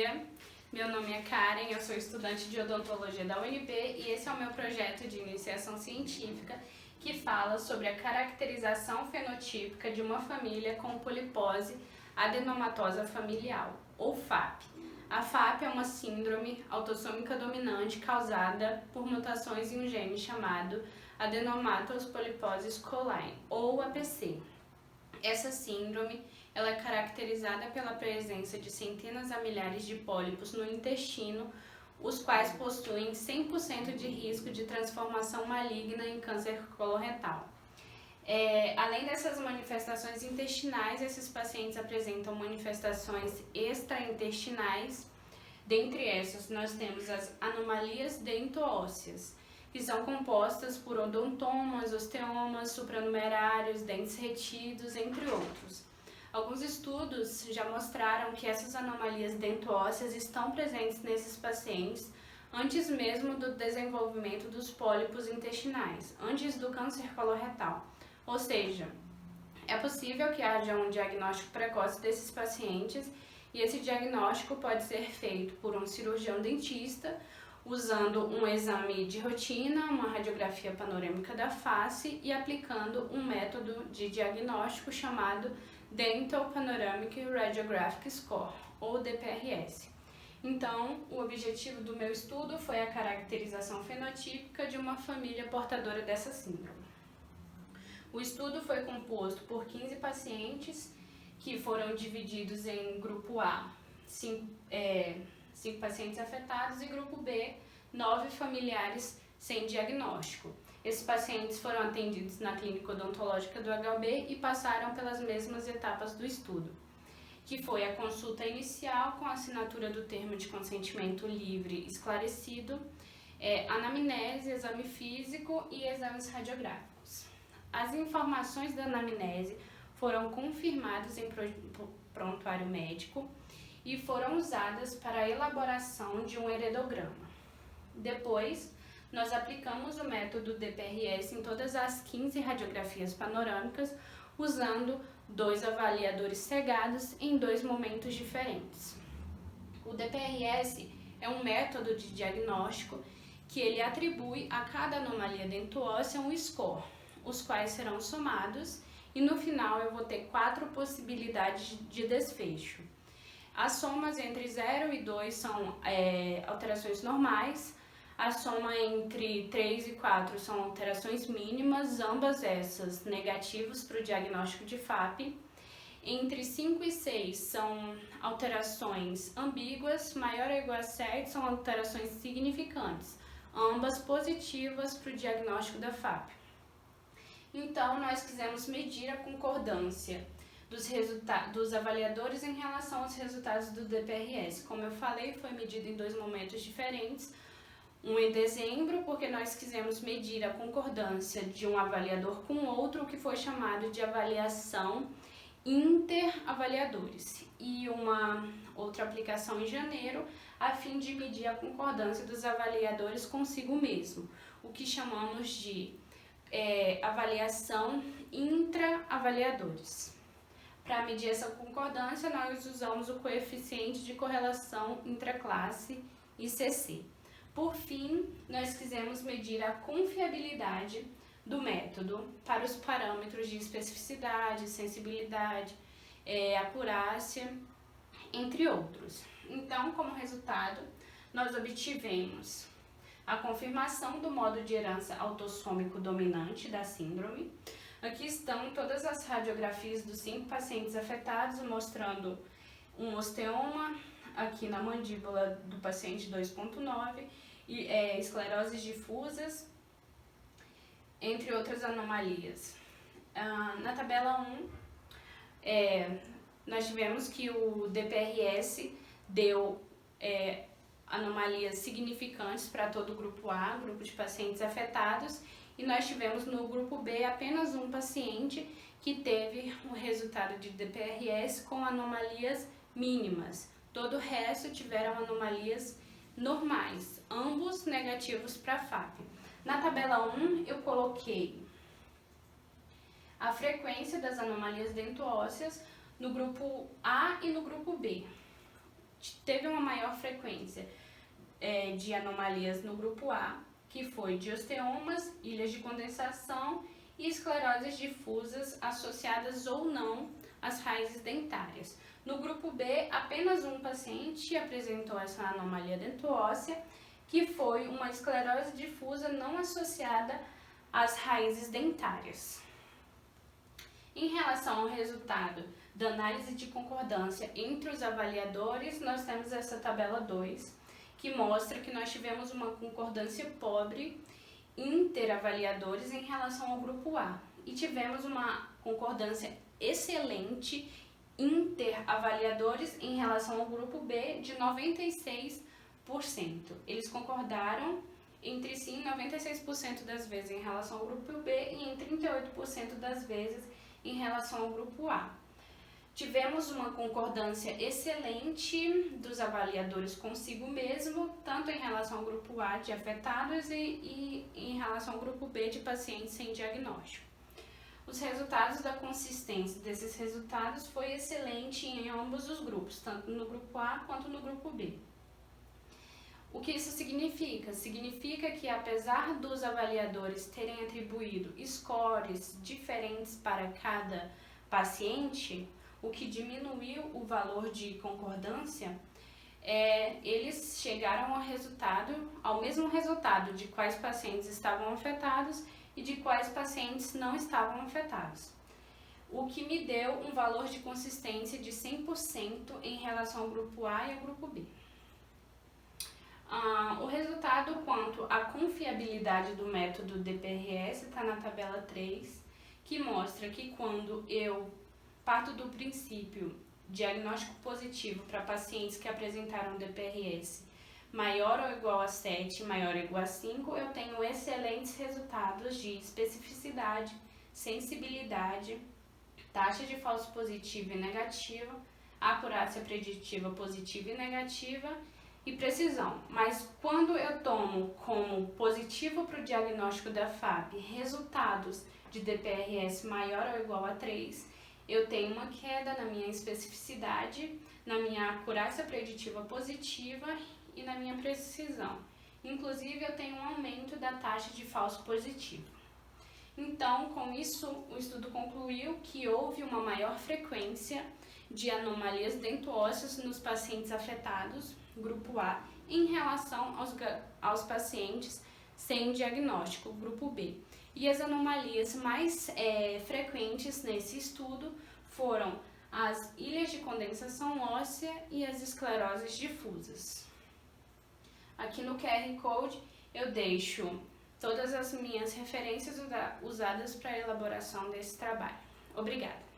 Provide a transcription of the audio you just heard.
dia, meu nome é Karen, eu sou estudante de odontologia da UNB e esse é o meu projeto de iniciação científica que fala sobre a caracterização fenotípica de uma família com polipose adenomatosa familiar, ou FAP. A FAP é uma síndrome autossômica dominante causada por mutações em um gene chamado Adenomatous Polyposis Coli, ou APC. Essa síndrome ela é caracterizada pela presença de centenas a milhares de pólipos no intestino, os quais possuem 100% de risco de transformação maligna em câncer coloretal. Além dessas manifestações intestinais, esses pacientes apresentam manifestações extraintestinais. Dentre essas, nós temos as anomalias dento-ósseas, que são compostas por odontomas, osteomas, supranumerários, dentes retidos, entre outros. Alguns estudos já mostraram que essas anomalias dento-ósseas estão presentes nesses pacientes antes mesmo do desenvolvimento dos pólipos intestinais, antes do câncer coloretal. Ou seja, é possível que haja um diagnóstico precoce desses pacientes e esse diagnóstico pode ser feito por um cirurgião dentista, usando um exame de rotina, uma radiografia panorâmica da face e aplicando um método de diagnóstico chamado Dental Panoramic Radiographic Score, ou DPRS. Então, o objetivo do meu estudo foi a caracterização fenotípica de uma família portadora dessa síndrome. O estudo foi composto por 15 pacientes que foram divididos em grupo A, 5 pacientes afetados, e grupo B, 9 familiares sem diagnóstico. Esses pacientes foram atendidos na clínica odontológica do HB e passaram pelas mesmas etapas do estudo, que foi a consulta inicial com a assinatura do termo de consentimento livre esclarecido, anamnese, exame físico e exames radiográficos. As informações da anamnese foram confirmadas em prontuário médico e foram usadas para a elaboração de um heredograma. Depois, nós aplicamos o método DPRS em todas as 15 radiografias panorâmicas, usando 2 avaliadores cegados em 2 momentos diferentes. O DPRS é um método de diagnóstico que ele atribui a cada anomalia dento-óssea um score, os quais serão somados e no final eu vou ter 4 possibilidades de desfecho. As somas entre 0 e 2 são alterações normais, a soma entre 3 e 4 são alterações mínimas, ambas essas negativas para o diagnóstico de FAP. Entre 5 e 6 são alterações ambíguas, maior ou igual a 7 são alterações significantes, ambas positivas para o diagnóstico da FAP. Então, nós quisemos medir a concordância dos avaliadores em relação aos resultados do DPRS. Como eu falei, foi medido em 2 momentos diferentes. Um em dezembro, porque nós quisemos medir a concordância de um avaliador com outro, o que foi chamado de avaliação interavaliadores. E uma outra aplicação em janeiro, a fim de medir a concordância dos avaliadores consigo mesmo, o que chamamos de avaliação intraavaliadores. Para medir essa concordância, nós usamos o coeficiente de correlação intraclasse, ICC. Por fim, nós quisemos medir a confiabilidade do método para os parâmetros de especificidade, sensibilidade, acurácia, entre outros. Então, como resultado, nós obtivemos a confirmação do modo de herança autossômico dominante da síndrome. Aqui estão todas as radiografias dos 5 pacientes afetados, mostrando um osteoma aqui na mandíbula do paciente 2.9, e escleroses difusas, entre outras anomalias. Na tabela 1, nós tivemos que o DPRS deu anomalias significantes para todo o grupo A, grupo de pacientes afetados, e nós tivemos no grupo B apenas um paciente que teve um resultado de DPRS com anomalias mínimas. Todo o resto tiveram anomalias normais, ambos negativos para FAP. Na tabela 1, eu coloquei a frequência das anomalias dento-ósseas no grupo A e no grupo B. teve uma maior frequência de anomalias no grupo A, que foi de osteomas, ilhas de condensação e escleroses difusas associadas ou não às raízes dentárias. No grupo B, apenas um paciente apresentou essa anomalia dentoóssea, que foi uma esclerose difusa não associada às raízes dentárias. Em relação ao resultado da análise de concordância entre os avaliadores, nós temos essa tabela 2, que mostra que nós tivemos uma concordância pobre interavaliadores em relação ao grupo A e tivemos uma concordância excelente interavaliadores em relação ao grupo B de 96%. Eles concordaram entre si em 96% das vezes em relação ao grupo B e em 38% das vezes em relação ao grupo A. Tivemos uma concordância excelente dos avaliadores consigo mesmo, tanto em relação ao grupo A de afetados e em relação ao grupo B de pacientes sem diagnóstico. Os resultados da consistência desses resultados foi excelente em ambos os grupos, tanto no grupo A quanto no grupo B. O que isso significa? Significa que apesar dos avaliadores terem atribuído scores diferentes para cada paciente, o que diminuiu o valor de concordância, eles chegaram ao mesmo resultado de quais pacientes estavam afetados e de quais pacientes não estavam afetados, o que me deu um valor de consistência de 100% em relação ao grupo A e ao grupo B. O resultado quanto à confiabilidade do método DPRS está na tabela 3, que mostra que quando eu parto do princípio diagnóstico positivo para pacientes que apresentaram DPRS maior ou igual a 7, maior ou igual a 5, eu tenho excelentes resultados de especificidade, sensibilidade, taxa de falso positivo e negativa, acurácia preditiva positiva e negativa e precisão. Mas quando eu tomo como positivo para o diagnóstico da FAP resultados de DPRS maior ou igual a 3, eu tenho uma queda na minha especificidade, na minha acurácia preditiva positiva e na minha precisão. Inclusive, eu tenho um aumento da taxa de falso positivo. Então, com isso, o estudo concluiu que houve uma maior frequência de anomalias dentoósseas nos pacientes afetados, grupo A, em relação aos pacientes sem diagnóstico, grupo B. E as anomalias mais frequentes nesse estudo foram as ilhas de condensação óssea e as escleroses difusas. Aqui no QR Code eu deixo todas as minhas referências usadas para a elaboração desse trabalho. Obrigada!